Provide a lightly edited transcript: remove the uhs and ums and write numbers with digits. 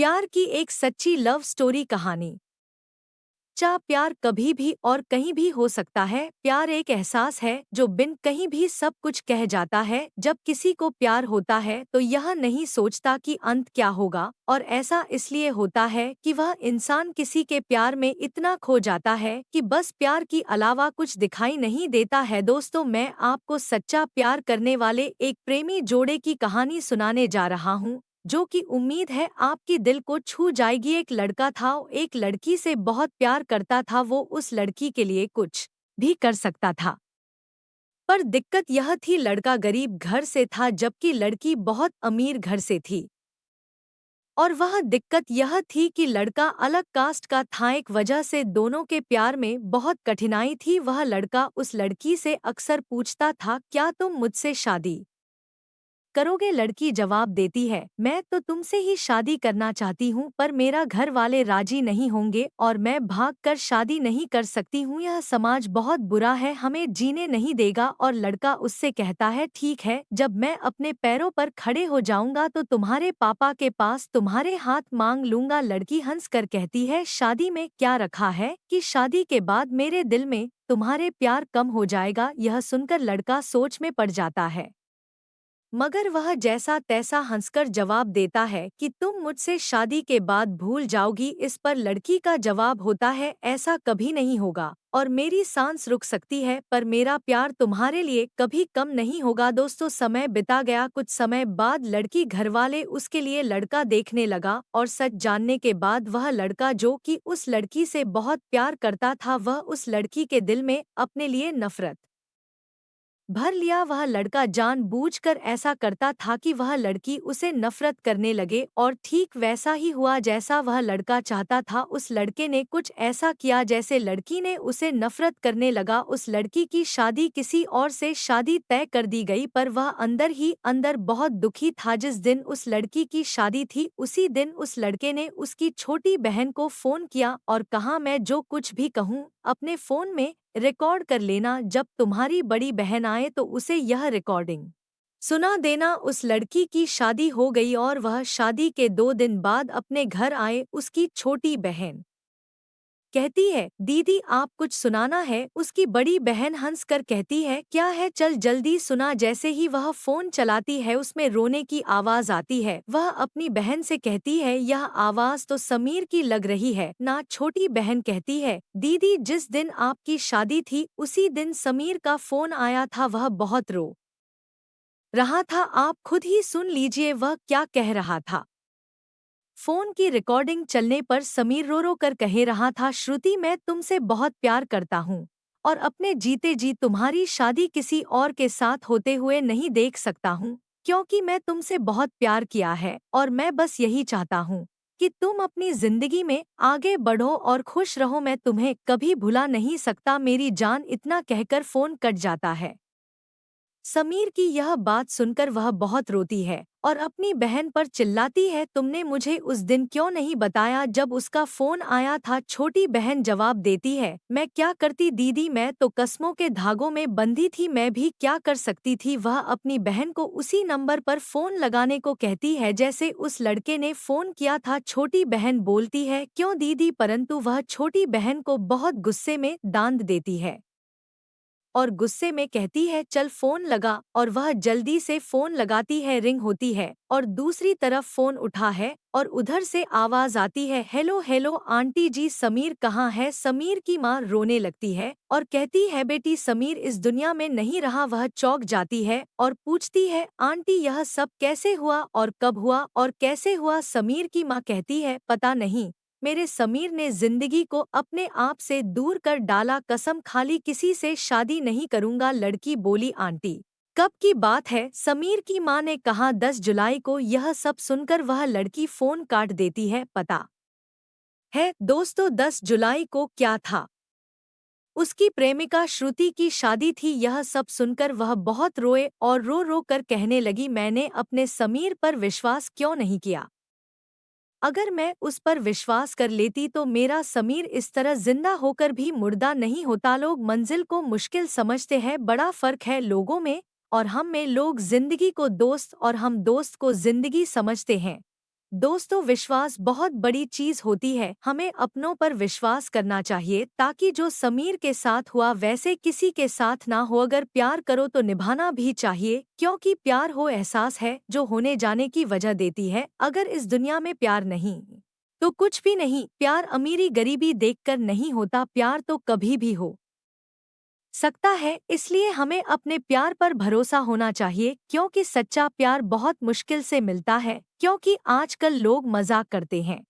प्यार की एक सच्ची लव स्टोरी कहानी। प्यार कभी भी और कहीं भी हो सकता है। प्यार एक एहसास है जो बिन कहीं भी सब कुछ कह जाता है। जब किसी को प्यार होता है तो यह नहीं सोचता कि अंत क्या होगा, और ऐसा इसलिए होता है कि वह इंसान किसी के प्यार में इतना खो जाता है कि बस प्यार की अलावा कुछ दिखाई नहीं देता है। दोस्तों, मैं आपको सच्चा प्यार करने वाले एक प्रेमी जोड़े की कहानी सुनाने जा रहा हूँ, जो कि उम्मीद है आपकी दिल को छू जाएगी। एक लड़का था, एक लड़की से बहुत प्यार करता था। वो उस लड़की के लिए कुछ भी कर सकता था, पर दिक्कत यह थी, लड़का गरीब घर से था जबकि लड़की बहुत अमीर घर से थी। और वह दिक्कत यह थी कि लड़का अलग कास्ट का था। एक वजह से दोनों के प्यार में बहुत कठिनाई थी। वह लड़का उस लड़की से अक्सर पूछता था, क्या तुम मुझसे शादी करोगे? लड़की जवाब देती है, मैं तो तुमसे ही शादी करना चाहती हूँ, पर मेरा घर वाले राजी नहीं होंगे और मैं भाग कर शादी नहीं कर सकती हूँ। यह समाज बहुत बुरा है, हमें जीने नहीं देगा। और लड़का उससे कहता है, ठीक है, जब मैं अपने पैरों पर खड़े हो जाऊंगा तो तुम्हारे पापा के पास तुम्हारे हाथ मांग लूंगा। लड़की हंस कर कहती है, शादी में क्या रखा है कि शादी के बाद मेरे दिल में तुम्हारे प्यार कम हो जाएगा। यह सुनकर लड़का सोच में पड़ जाता है, मगर वह जैसा तैसा हंसकर जवाब देता है कि तुम मुझसे शादी के बाद भूल जाओगी। इस पर लड़की का जवाब होता है, ऐसा कभी नहीं होगा और मेरी सांस रुक सकती है, पर मेरा प्यार तुम्हारे लिए कभी कम नहीं होगा। दोस्तों, समय बिता गया। कुछ समय बाद लड़की घरवाले उसके लिए लड़का देखने लगा, और सच जानने के बाद वह लड़का जो कि उस लड़की से बहुत प्यार करता था, वह उस लड़की के दिल में अपने लिए नफरत भर लिया। वह लड़का जानबूझकर ऐसा करता था कि वह लड़की उसे नफरत करने लगे, और ठीक वैसा ही हुआ जैसा वह लड़का चाहता था। उस लड़के ने कुछ ऐसा किया जैसे लड़की ने उसे नफरत करने लगा। उस लड़की की शादी किसी और से शादी तय कर दी गई, पर वह अंदर ही अंदर बहुत दुखी था। जिस दिन उस लड़की की शादी थी, उसी दिन उस लड़के ने उसकी छोटी बहन को फोन किया और कहा, मैं जो कुछ भी कहूँ अपने फोन में रिकॉर्ड कर लेना। जब तुम्हारी बड़ी बहन आए तो उसे यह रिकॉर्डिंग सुना देना। उस लड़की की शादी हो गई और वह शादी के 2 दिन बाद अपने घर आए। उसकी छोटी बहन कहती है, दीदी आप कुछ सुनाना है। उसकी बड़ी बहन हंसकर कहती है, क्या है, चल जल्दी सुना। जैसे ही वह फोन चलाती है, उसमें रोने की आवाज आती है। वह अपनी बहन से कहती है, यह आवाज तो समीर की लग रही है ना। छोटी बहन कहती है, दीदी जिस दिन आपकी शादी थी उसी दिन समीर का फोन आया था, वह बहुत रो रहा था, आप खुद ही सुन लीजिए वह क्या कह रहा था। फोन की रिकॉर्डिंग चलने पर समीर रो रो कर कह रहा था, श्रुति मैं तुमसे बहुत प्यार करता हूँ और अपने जीते जी तुम्हारी शादी किसी और के साथ होते हुए नहीं देख सकता हूँ, क्योंकि मैं तुमसे बहुत प्यार किया है और मैं बस यही चाहता हूँ कि तुम अपनी जिंदगी में आगे बढ़ो और खुश रहो। मैं तुम्हें कभी भुला नहीं सकता मेरी जान। इतना कहकर फोन कट जाता है। समीर की यह बात सुनकर वह बहुत रोती है और अपनी बहन पर चिल्लाती है, तुमने मुझे उस दिन क्यों नहीं बताया जब उसका फोन आया था? छोटी बहन जवाब देती है, मैं क्या करती दीदी, मैं तो कस्मों के धागों में बंधी थी, मैं भी क्या कर सकती थी। वह अपनी बहन को उसी नंबर पर फोन लगाने को कहती है जैसे उस लड़के ने फोन किया था। छोटी बहन बोलती है, क्यों दीदी, परंतु वह छोटी बहन को बहुत गुस्से में डांट देती है और गुस्से में कहती है, चल फोन लगा। और वह जल्दी से फोन लगाती है, रिंग होती है और दूसरी तरफ फोन उठा है और उधर से आवाज आती है, हेलो हेलो आंटी जी, समीर कहाँ है? समीर की माँ रोने लगती है और कहती है, बेटी समीर इस दुनिया में नहीं रहा। वह चौंक जाती है और पूछती है, आंटी यह सब कैसे हुआ और कब हुआ और कैसे हुआ? समीर की माँ कहती है, पता नहीं, मेरे समीर ने जिंदगी को अपने आप से दूर कर डाला, कसम खाली किसी से शादी नहीं करूंगा। लड़की बोली, आंटी कब की बात है? समीर की मां ने कहा, 10 जुलाई को। यह सब सुनकर वह लड़की फोन काट देती है। पता है दोस्तों, 10 जुलाई को क्या था? उसकी प्रेमिका श्रुति की शादी थी। यह सब सुनकर वह बहुत रोए और रो रो कर कहने लगी, मैंने अपने समीर पर विश्वास क्यों नहीं किया? अगर मैं उस पर विश्वास कर लेती तो मेरा समीर इस तरह जिंदा होकर भी मुर्दा नहीं होता। लोग मंजिल को मुश्किल समझते हैं, बड़ा फर्क है लोगों में और हम में। लोग जिंदगी को दोस्त और हम दोस्त को जिंदगी समझते हैं। दोस्तों, विश्वास बहुत बड़ी चीज होती है। हमें अपनों पर विश्वास करना चाहिए ताकि जो समीर के साथ हुआ वैसे किसी के साथ ना हो। अगर प्यार करो तो निभाना भी चाहिए, क्योंकि प्यार वो एहसास है जो होने जाने की वजह देती है। अगर इस दुनिया में प्यार नहीं तो कुछ भी नहीं। प्यार अमीरी गरीबी देखकर नहीं होता, प्यार तो कभी भी हो सकता है। इसलिए हमें अपने प्यार पर भरोसा होना चाहिए, क्योंकि सच्चा प्यार बहुत मुश्किल से मिलता है। क्योंकि आजकल लोग मजाक करते हैं।